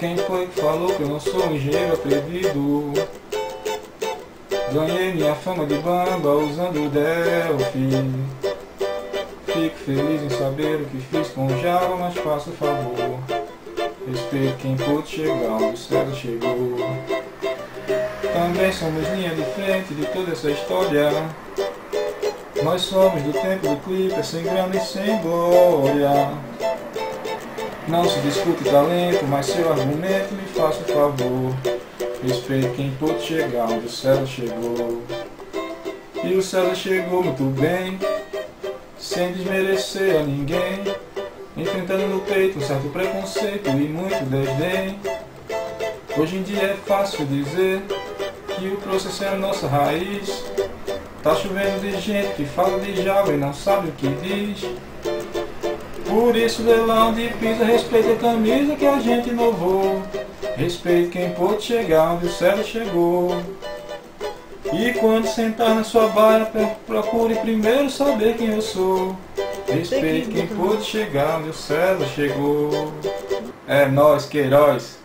Quem foi que falou que eu não sou um engenheiro atrevido? Ganhei minha fama de bamba usando o Delphi. Fico feliz em saber o que fiz com o Java, mas faça o favor. Respeito quem pôde chegar onde o César chegou. Também somos linha de frente de toda essa história. Nós somos do tempo do clipe, sem grana e sem glória. Não se discute talento, mas seu argumento me faça o favor. Respeito quem pôde chegar onde o César chegou. E o César chegou muito bem, sem desmerecer a ninguém, enfrentando no peito um certo preconceito e muito desdém. Hoje em dia é fácil dizer que o processo é a nossa raiz. Tá chovendo de gente que fala de Java e não sabe o que diz. Por isso, leilão de pizza, respeita a camisa que a gente inovou. Respeite quem pôde chegar onde o César chegou. E quando sentar na sua baia, procure primeiro saber quem eu sou. Respeite quem pôde chegar onde o César chegou. É nóis, Queiroz.